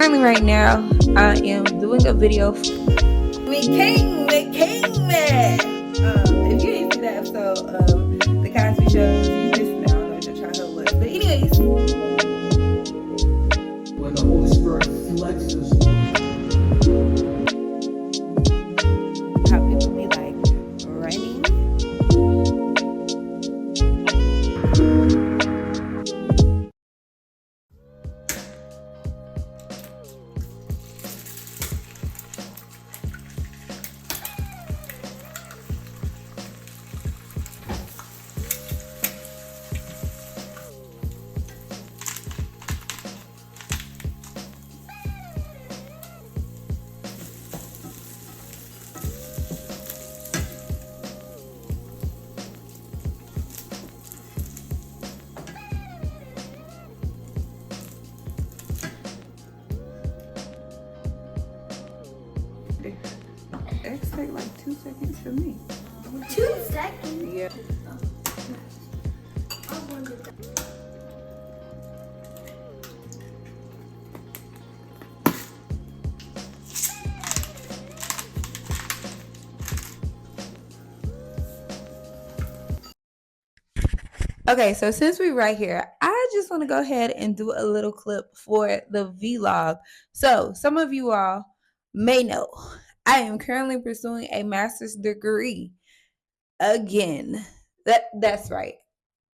Currently right now, I am doing a video. If you didn't see that episode of The Cosby Show, you missed it. I don't know what your childhood was. But anyways. When the Holy Spirit flexes. How people be like running. Eggs take like 2 seconds for me. 2 seconds? Yeah. Okay, so since we're right here, I just want to go ahead and do a little clip for the vlog. So some of you all may know I am currently pursuing a master's degree again. That's right.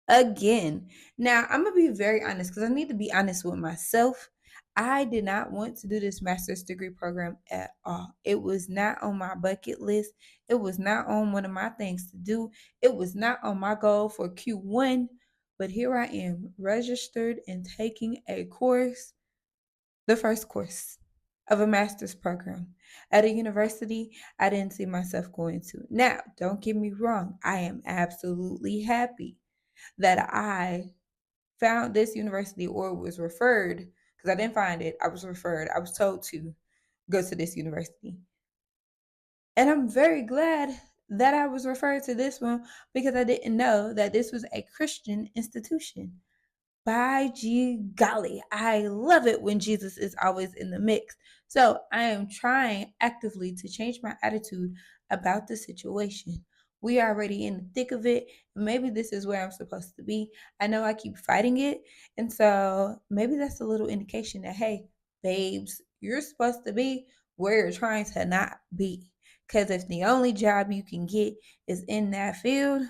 Again. Now, I'm going to be very honest because I need to be honest with myself. I did not want to do this master's degree program at all. It was not on my bucket list. It was not on one of my things to do. It was not on my goal for Q1. But here I am, registered and taking a course, the first course of a master's program at a university I didn't see myself going to. Now, don't get me wrong. I am absolutely happy that I found this university or was referred, because I didn't find it. I was referred. I was told to go to this university. And I'm very glad that I was referred to this one because I didn't know that this was a Christian institution. By golly, I love it when Jesus is always in the mix. So I am trying actively to change my attitude about the situation. We are already in the thick of it. Maybe this is where I'm supposed to be. I know I keep fighting it. And so maybe that's a little indication that, hey, babes, you're supposed to be where you're trying to not be. Because if the only job you can get is in that field,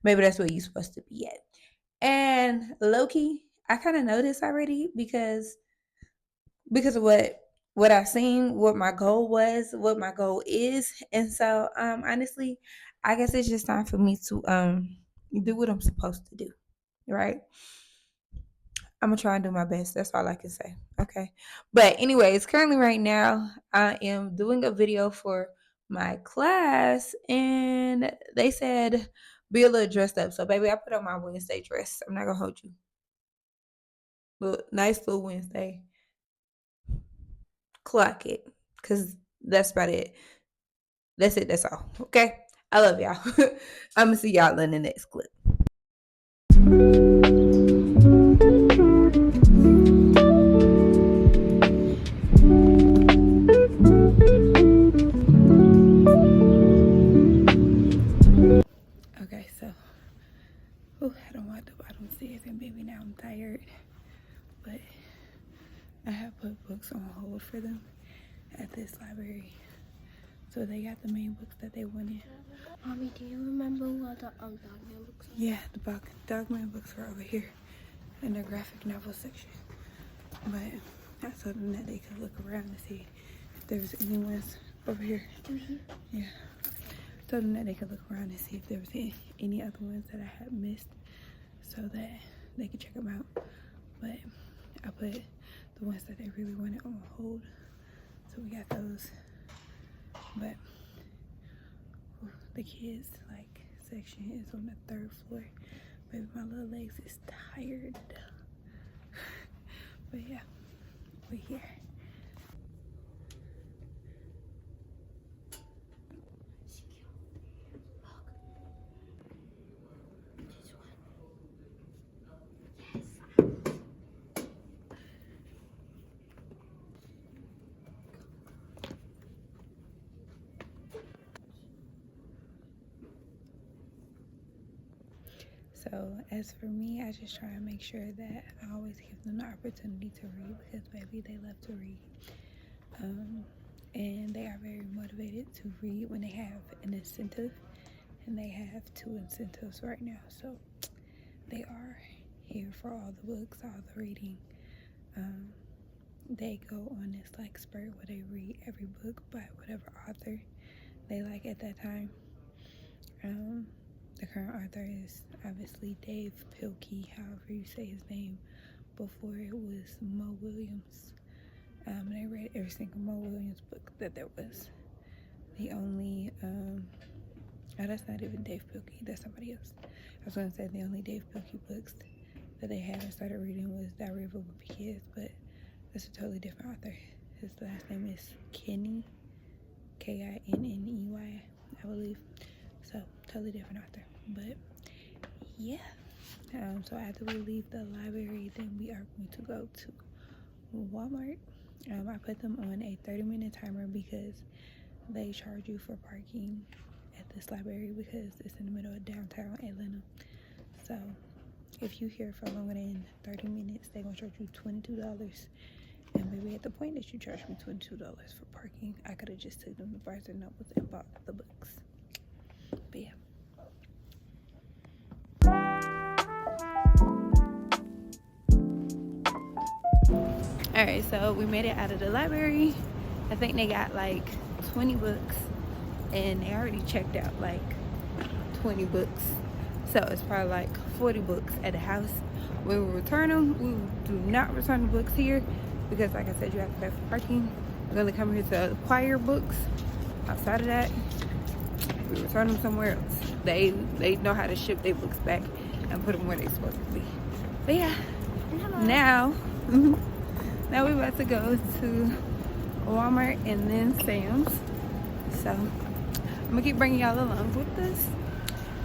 maybe that's where you're supposed to be at. And low-key, I kind of know this already because of what I've seen, what my goal was, what my goal is. And so honestly, I guess it's just time for me to do what I'm supposed to do. Right? I'm gonna try and do my best. That's all I can say. Okay. But anyways, currently right now, I am doing a video for my class and they said be a little dressed up. So baby, I put on my Wednesday dress. I'm not gonna hold you. Nice little Wednesday. Clock it. Cause that's about it. That's it, that's all. Okay. I love y'all. I'm gonna see y'all in the next clip. Okay, so I don't want the bottom stairs and baby now I'm tired. But I have put books on hold for them at this library. So they got the main books that they wanted. Mommy, do you remember what the Dogman books are? Yeah, the Dogman books are over here in the graphic novel section. But I told them that they could look around and see if there was any ones over here. Yeah. I told them that they could look around and see if there was any other ones that I had missed so that they could check them out. But I put the ones that they really wanted on hold. So we got those. But the kids section is on the 3rd floor. Baby, my little legs is tired. But yeah, we're here. So as for me, I just try and make sure that I always give them the opportunity to read, because baby, they love to read. And they are very motivated to read when they have an incentive, and they have 2 incentives right now. So they are here for all the books, all the reading. They go on this like spurt where they read every book by whatever author they like at that time. The current author is obviously Dave Pilkey, however you say his name. Before it was Mo Williams. And I read every single Mo Williams book that there was. The only, oh, that's not even Dave Pilkey, that's somebody else. I was gonna say the only Dave Pilkey books that they had I started reading was Diary of a Wimpy Kid, but that's a totally different author. His last name is Kinney, Kinney, I believe. So totally different author, but yeah. So after we leave the library, then we are going to go to Walmart. I put them on a 30-minute timer because they charge you for parking at this library because it's in the middle of downtown Atlanta. So if you here for longer than 30 minutes, they're gonna charge you $22. And maybe at the point that you charged me $22 for parking, I could have just took them to Barnes and Noble and bought the books. But yeah. Alright, so we made it out of the library. I think they got like 20 books, and they already checked out like 20 books. So it's probably like 40 books at the house. When we return them, we do not return the books here because, like I said, you have to pay for parking. We're gonna come here to acquire books. Outside of that, we return them somewhere else. They know how to ship their books back and put them where they're supposed to be. But yeah, now we're about to go to Walmart and then Sam's. So I'm gonna keep bringing y'all along with this.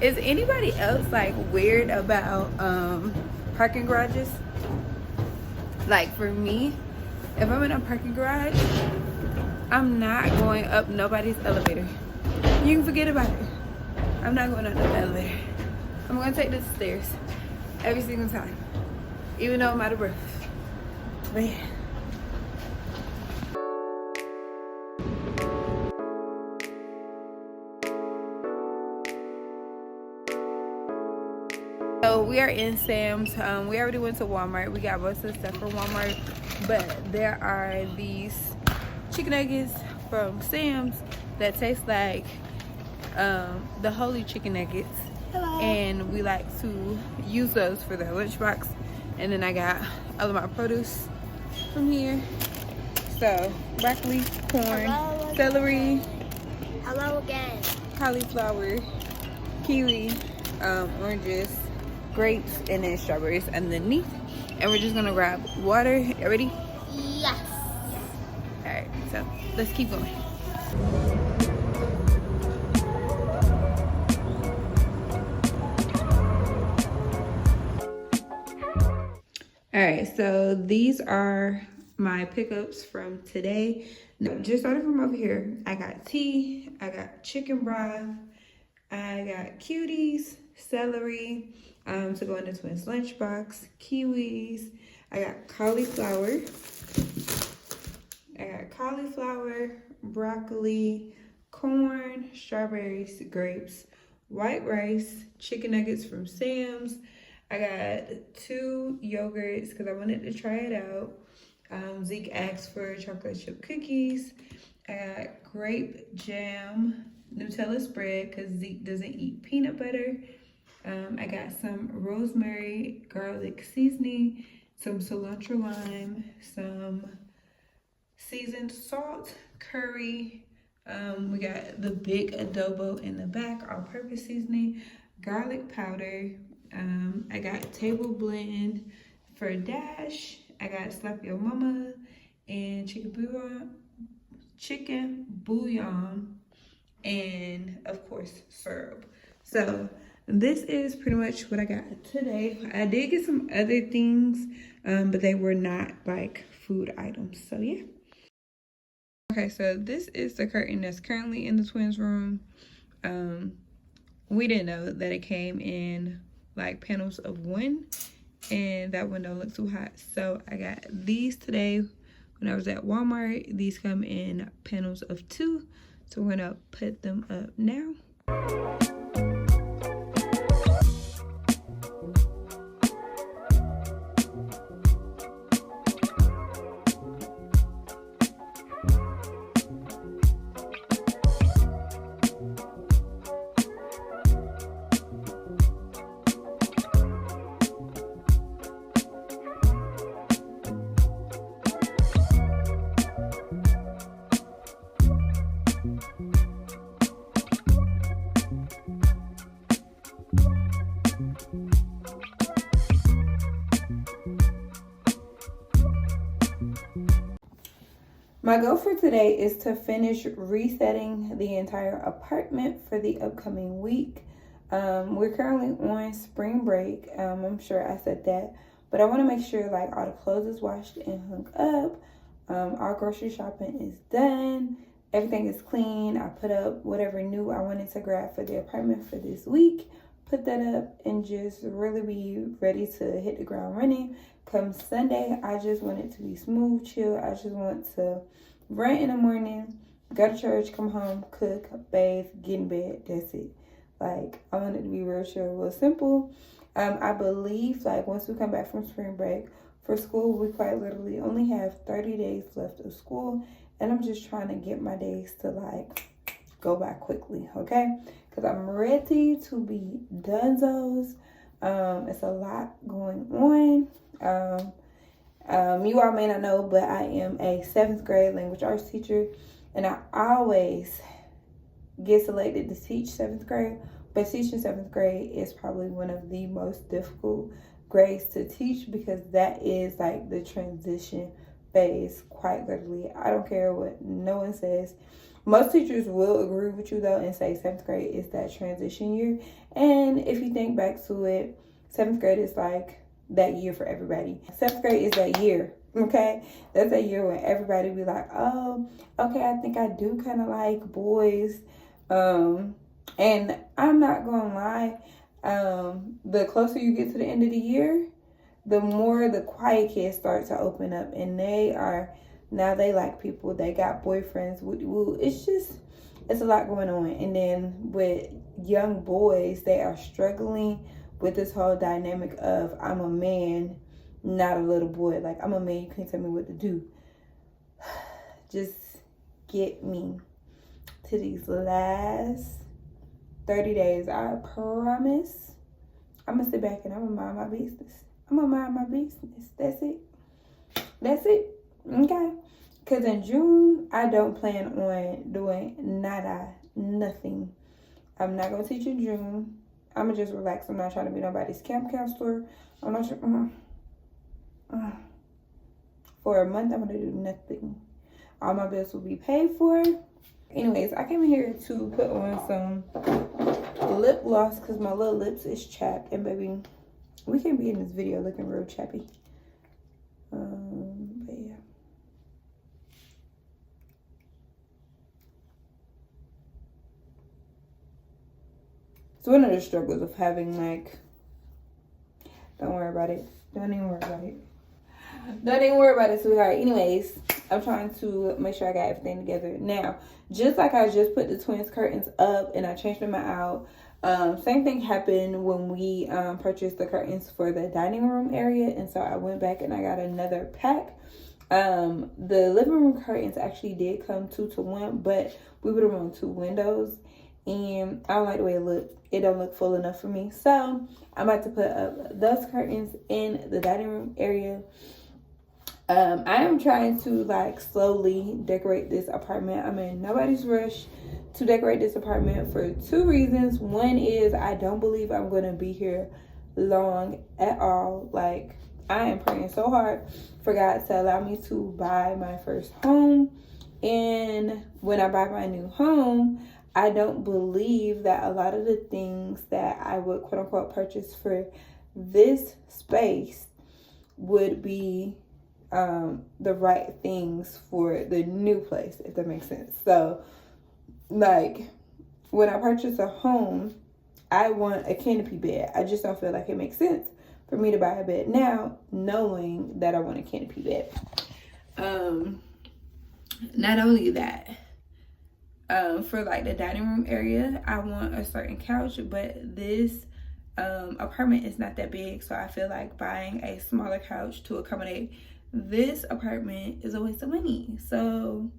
Is anybody else like weird about parking garages? Like for me, if I'm in a parking garage, I'm not going up nobody's elevator. You can forget about it. I'm not going up the elevator. I'm gonna take the stairs every single time, even though I'm out of breath. But yeah. So we are in Sam's. We already went to Walmart. We got most of the stuff from Walmart, but there are these chicken nuggets from Sam's that taste like the holy chicken nuggets. Hello. And we like to use those for the lunchbox. And then I got all of my produce from here. So broccoli, corn, celery, Hello again. cauliflower, kiwi, oranges, grapes, and then strawberries underneath. And we're just gonna grab water. You ready? Yes. All right, so let's keep going. All right, so these are my pickups from today. No, just started from over here. I got tea, I got chicken broth, I got cuties, celery, to go in the twins' lunchbox, kiwis, I got cauliflower, broccoli, corn, strawberries, grapes, white rice, chicken nuggets from Sam's. I got 2 yogurts because I wanted to try it out. Zeke asked for chocolate chip cookies. I got grape jam, Nutella spread because Zeke doesn't eat peanut butter. I got some rosemary garlic seasoning, some cilantro lime, some seasoned salt, curry. We got the big adobo in the back, all-purpose seasoning, garlic powder. I got table blend for Dash. I got Slap Your Mama and chicken bouillon, and of course syrup. So this is pretty much what I got today. I did get some other things, but they were not like food items. So yeah. Okay, so this is the curtain that's currently in the twins' room. We didn't know that it came in like panels of 1, and that one don't look too hot. So I got these today when I was at Walmart. These come in panels of 2, so we're gonna put them up now. My goal for today is to finish resetting the entire apartment for the upcoming week. We're currently on spring break. I'm sure I said that, but I want to make sure like all the clothes is washed and hung up. Our grocery shopping is done. Everything is clean. I put up whatever new I wanted to grab for the apartment for this week. Put that up and just really be ready to hit the ground running. Come Sunday, I just want it to be smooth, chill. I just want to run in the morning, go to church, come home, cook, bathe, get in bed. That's it. Like, I want it to be real chill, real simple. I believe, like, once we come back from spring break, for school, we quite literally only have 30 days left of school. And I'm just trying to get my days to, like, go by quickly, okay? Because I'm ready to be donezos. It's a lot going on. You all may not know, but I am a 7th grade language arts teacher, and I always get selected to teach 7th grade, but teaching 7th grade is probably one of the most difficult grades to teach because that is like the transition phase, quite literally. I don't care what no one says. Most teachers will agree with you though and say 7th grade is that transition year, and if you think back to it, 7th grade is like that year for everybody. 7th grade is that year, okay? That's that year when everybody be like, oh, okay, I think I do kind of like boys. And I'm not gonna lie, the closer you get to the end of the year, the more the quiet kids start to open up, and now they like people, they got boyfriends. It's a lot going on. And then with young boys, they are struggling with this whole dynamic of I'm a man, not a little boy. Like, I'm a man, you can't tell me what to do. Just get me to these last 30 days. I promise I'm gonna sit back and I'm gonna mind my business. I'm gonna mind my business. That's it. Okay? Because in June, I don't plan on doing nothing. I'm not gonna teach in June. I'm gonna just relax. I'm not trying to be nobody's camp counselor. I'm not sure. For a month, I'm gonna do nothing. All my bills will be paid for. Anyways, I came in here to put on some lip gloss because my little lips is chapped. And baby, we can't be in this video looking real chappy. But yeah. It's one of the struggles of having, like, don't worry about it. Don't even worry about it. Don't even worry about it, sweetheart. Anyways, I'm trying to make sure I got everything together. Now, just like I just put the twins curtains up and I changed them out, same thing happened when we purchased the curtains for the dining room area. And so I went back and I got another pack. The living room curtains actually did come 2-to-1, but we put them on 2 windows. And I don't like the way it looks. It don't look full enough for me. So I'm about to put up those curtains in the dining room area. I am trying to, like, slowly decorate this apartment. I'm in nobody's rush to decorate this apartment for 2 reasons. One is I don't believe I'm going to be here long at all. Like, I am praying so hard for God to allow me to buy my first home. And when I buy my new home, I don't believe that a lot of the things that I would quote unquote purchase for this space would be the right things for the new place, if that makes sense. So, like, when I purchase a home, I want a canopy bed. I just don't feel like it makes sense for me to buy a bed now, knowing that I want a canopy bed. Not only that, for like the dining room area, I want a certain couch, but this apartment is not that big, so I feel like buying a smaller couch to accommodate this apartment is a waste of money. So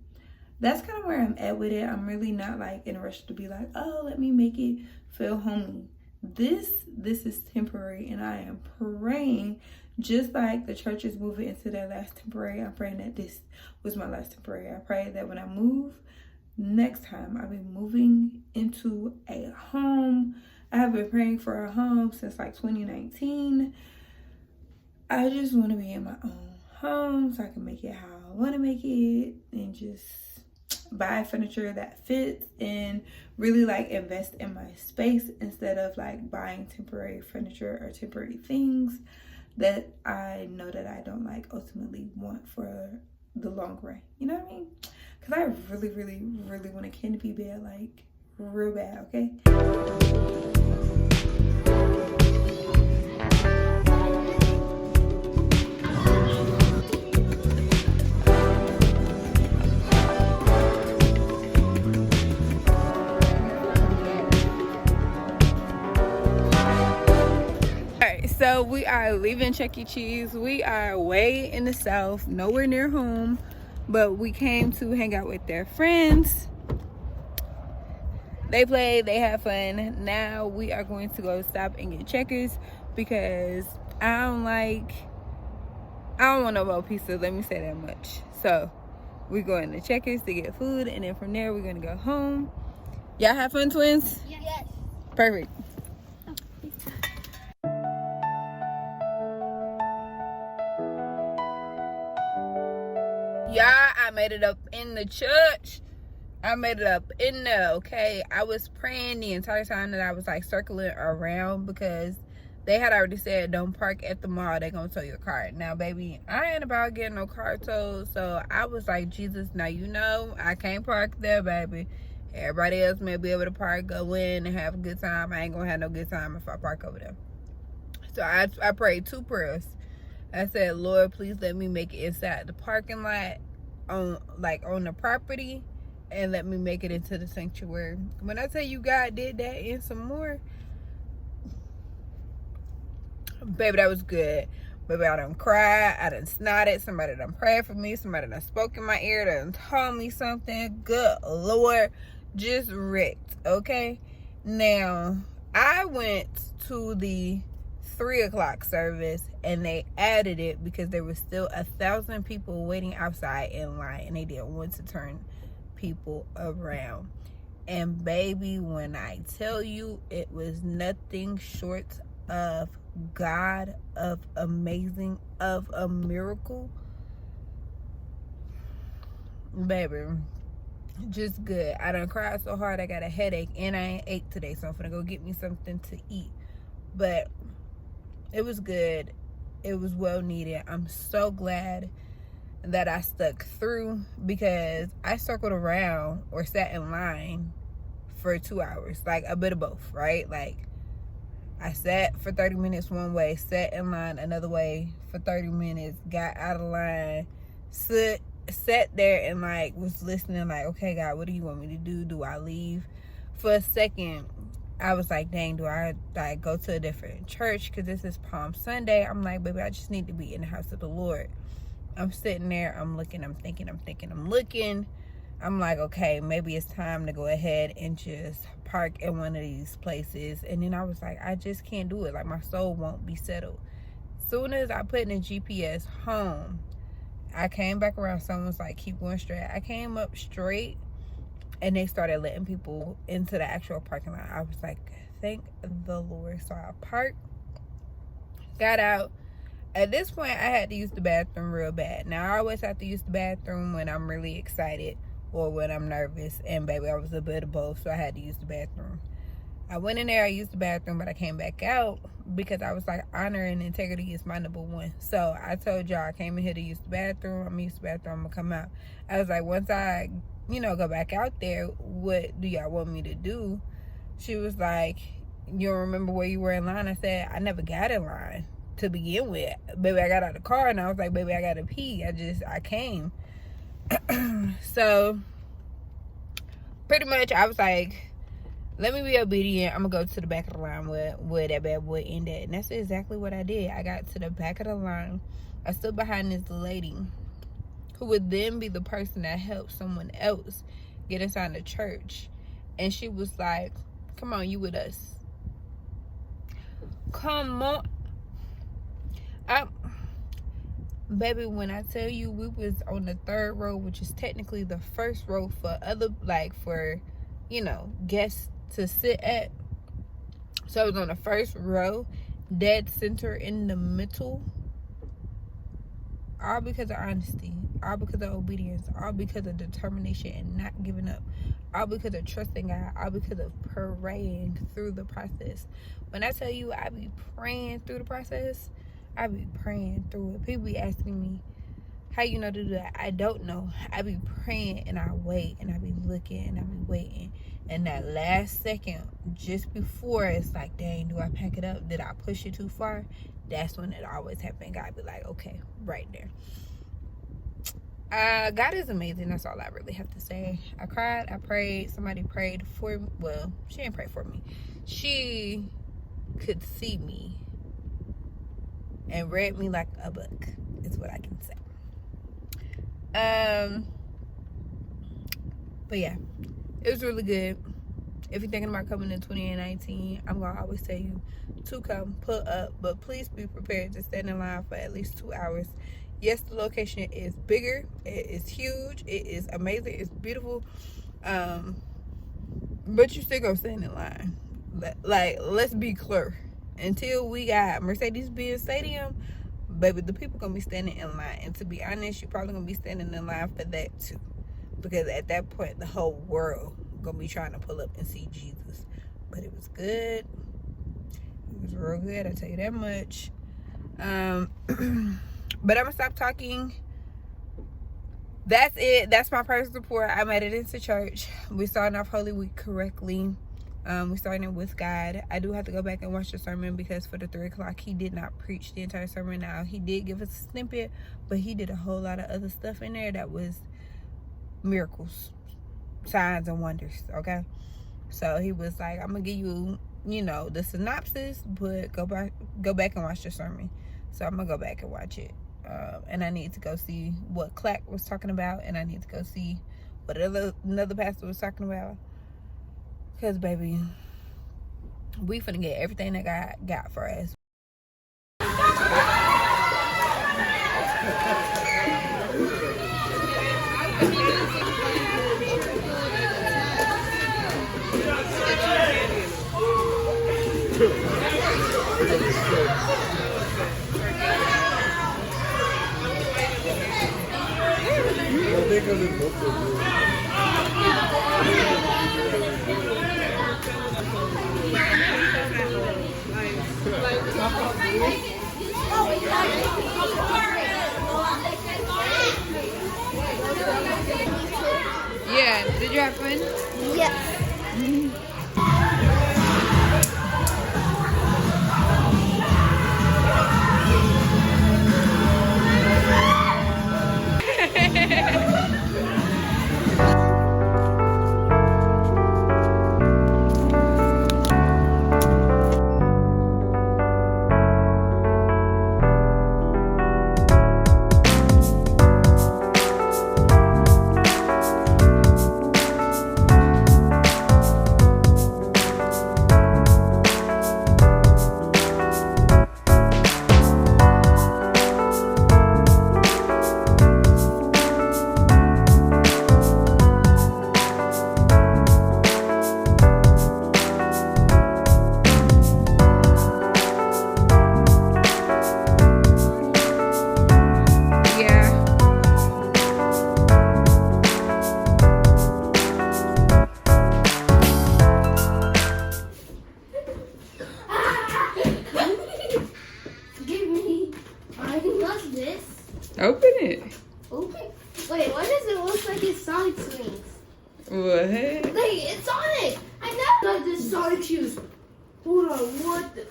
that's kind of where I'm at with it. I'm really not like in a rush to be like, oh, let me make it feel homey. This is temporary, and I am praying, just like the church is moving into their last temporary, I'm praying that this was my last temporary. I pray that when I move next time, I'll be moving into a home. I have been praying for a home since like 2019. I just want to be in my own home so I can make it how I want to make it, and just buy furniture that fits and really like invest in my space instead of like buying temporary furniture or temporary things that I know that I don't like ultimately want for the long run. You know what I mean? Because I really want a canopy bed, like real bad, okay? So we are leaving Chuck E. Cheese. We are way in the south, nowhere near home, but we came to hang out with their friends. They played, they had fun. Now we are going to go stop and get Checkers because I don't want no more pizza, let me say that much. So we're going to Checkers to get food, and then from there we're gonna go home. Y'all have fun, twins? Yes. Perfect. Y'all, I made it up in the church. I made it up in there, okay? I was praying the entire time that I was like circling around, because they had already said don't park at the mall, they're gonna tow your car. Now baby, I ain't about getting no car towed, so I was like, Jesus, now you know I can't park there, baby. Everybody else may be able to park, go in and have a good time. I ain't gonna have no good time if I park over there. So I prayed 2 prayers. I said, Lord, please let me make it inside the parking lot on the property, and let me make it into the sanctuary. When I tell you God did that and some more, baby, that was good. Baby, I done cried, I done snotted, somebody done prayed for me, somebody done spoke in my ear, done told me something. Good Lord, just wrecked, okay? Now, I went to the 3 o'clock service, and they added it because there was still 1,000 people waiting outside in line, and they didn't want to turn people around. And baby, when I tell you, it was nothing short of God, of amazing, of a miracle. Baby, just good. I done cried so hard I got a headache, and I ain't ate today, so I'm gonna go get me something to eat. But it was good. It was well needed. I'm so glad that I stuck through, because I circled around or sat in line for 2 hours, like a bit of both, right? Like I sat for 30 minutes one way, sat in line another way for 30 minutes, got out of line, sat there and like was listening, like, okay, God, what do you want me to do? Do I leave? For a second, I was like, dang, do I like go to a different church? Because this is Palm Sunday. I'm like, baby, I just need to be in the house of the Lord. I'm sitting there, I'm looking, I'm thinking, I'm looking. I'm like, okay, maybe it's time to go ahead and just park in one of these places. And then I was like, I just can't do it. Like, my soul won't be settled. Soon as I put in a GPS home, I came back around. Someone was like, keep going straight. I came up straight, and they started letting people into the actual parking lot. I was like, thank the Lord. So I parked, got out. At this point, I had to use the bathroom real bad. Now, I always have to use the bathroom when I'm really excited or when I'm nervous. And baby, I was a bit of both, so I had to use the bathroom. I went in there, I used the bathroom, but I came back out because I was like, honor and integrity is my #1. So I told y'all I came in here to use the bathroom. I'm gonna use the bathroom, I'm gonna come out. I was like, once I, go back out there, what do y'all want me to do? She was like, you don't remember where you were in line? I said, I never got in line to begin with. Baby, I got out of the car and I was like, baby, I gotta pee. I came. So pretty much I was like, let me be obedient. I'm gonna go to the back of the line where that bad boy ended. And that's exactly what I did. I got to the back of the line. I stood behind this lady who would then be the person that helped someone else get inside the church. And she was like, come on, you with us. Come on. Baby, when I tell you we was on the third row, which is technically the first row for other, like, for, you know, guests to sit at. So I was on the first row, dead center in the middle. All because of honesty, all because of obedience, all because of determination and not giving up, all because of trusting God, all because of praying through the process. When I tell you I be praying through the process, I be praying through it. People be asking me, how you know to do that? I don't know. I be praying and I wait and I be looking and I be waiting. And that last second, just before it's like, dang, do I pack it up? Did I push it too far? That's when it always happens. God be like, okay, right there. God is amazing. That's all I really have to say. I cried. I prayed. Somebody prayed for me. Well, she didn't pray for me. She could see me and read me like a book, is what I can say. But yeah, it was really good. If you're thinking about coming in 2019, I'm gonna always tell you to come, pull up, but please be prepared to stand in line for at least 2 hours. Yes, the location is bigger, it is huge, it is amazing, it's beautiful, but you still gonna stand in line. Like, let's be clear, until we got Mercedes-Benz Stadium, baby, the people gonna be standing in line. And to be honest, you're probably gonna be standing in line for that too, because at that point the whole world gonna be trying to pull up and see Jesus. But it was good. It was real good, I tell you that much. But I'm gonna stop talking. That's it. That's my praise report. I made it into church. We started off Holy Week correctly. We started with God. I do have to go back and watch the sermon, because for the 3 o'clock he did not preach the entire sermon. Now he did give us a snippet, but he did a whole lot of other stuff in there that was miracles, signs and wonders. Okay, so he was like, I'm gonna give you, you know, the synopsis, but go back and watch the sermon. So I'm gonna go back and watch it, and I need to go see what Clack was talking about, and I need to go see what another pastor was talking about, because baby, we finna get everything that God got for us. Yeah, did you have fun? Yes. Open it. Open. Wait, why does it look like it's Sonic swings? What? Like, it's Sonic! I know! Like, this Sonic shoes. Hold on, what the?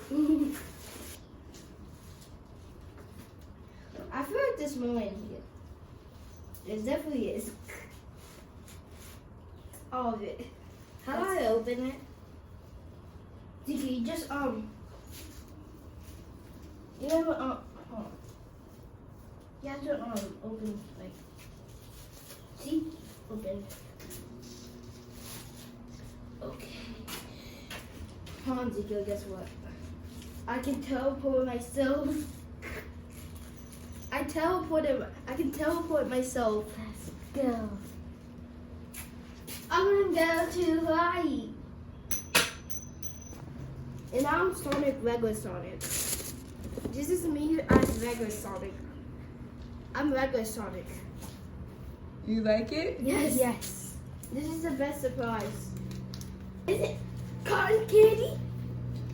I feel like there's more in here. There definitely is. All of it. How do I open it? Did you just you have a you have to open like see open. Okay. Come on, Ezekiel, guess what? I can teleport myself. I can teleport myself. Let's go. I'm gonna go to Hawaii. And now I'm Sonic, regular Sonic. This is me as regular Sonic. I'm regular Sonic. You like it? Yes. Yes. This is the best surprise. Is it cotton candy?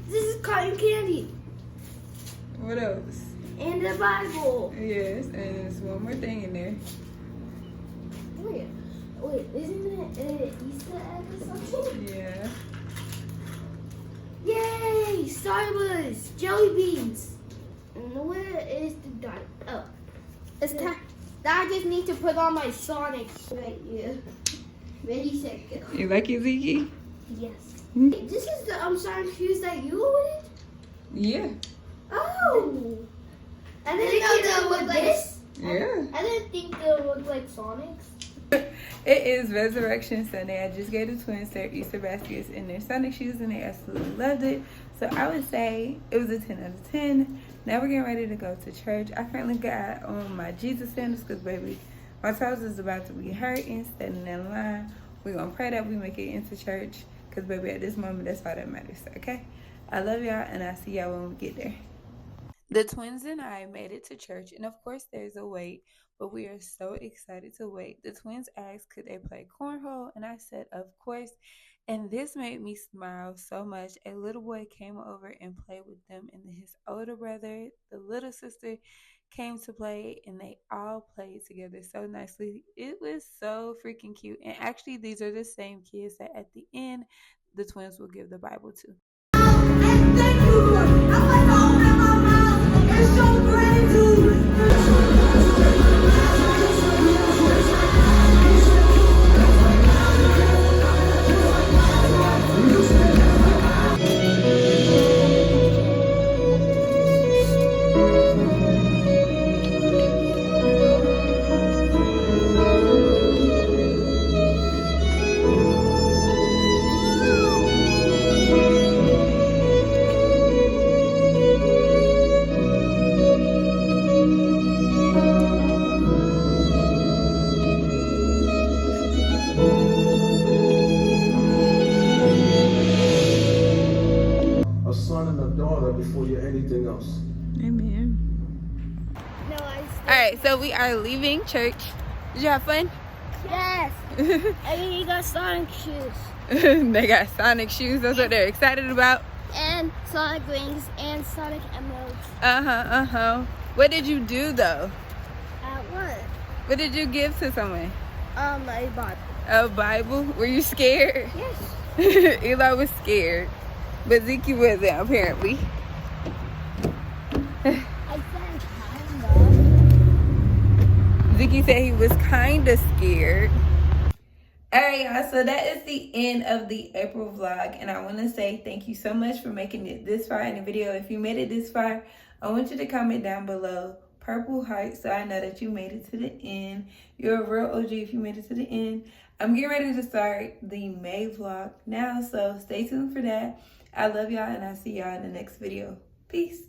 This is cotton candy. What else? And the Bible. Yes, and there's one more thing in there. Wait, isn't it an Easter egg or something? Yeah. Yay! Starburst! Jelly beans! And where is the dot? Oh. It's time. Now I just need to put on my Sonic right here. Ready, set, go. You like it, Zeke? Yes. Hmm? This is the Sonic shoes that you ordered? Yeah. Oh! I didn't know they would look like this. Yeah. I didn't think they would look like Sonics. It is Resurrection Sunday. I just gave the twins their Easter baskets and their Sonic shoes, and they absolutely loved it. So I would say it was a 10 out of 10. Now we're getting ready to go to church. I currently got on my Jesus sandals because, baby, my toes is about to be hurting, standing in line. We're going to pray that we make it into church because, baby, at this moment, that's all that matters, okay? I love y'all, and I'll see y'all when we get there. The twins and I made it to church, and of course there's a wait, but we are so excited to wait. The twins asked could they play cornhole, and I said of course, and this made me smile so much. A little boy came over and played with them, and his older brother, the little sister, came to play, and they all played together so nicely. It was so freaking cute, and actually these are the same kids that at the end the twins will give the Bible to. And thank you, Lord. I want to open my mouth and show gratitude. A son and a daughter before you're anything else. Amen. No, I All right, so we are leaving church. Did you have fun? Yes. I mean, you got Sonic shoes. They got Sonic shoes. That's what they're excited about. And Sonic rings and Sonic emeralds. What did you do though? At what? What did you give to someone? A Bible. A Bible? Were you scared? Yes. Eli was scared, but Zeke wasn't apparently. I said kind of. Zeke said he was kind of scared. All right, y'all, so that is the end of the April vlog, and I want to say thank you so much for making it this far in the video. If you made it this far, I want you to comment down below purple heart so I know that you made it to the end. You're a real OG if you made it to the end. I'm getting ready to start the May vlog now, so stay tuned for that. I love y'all, and I'll see y'all in the next video. Peace.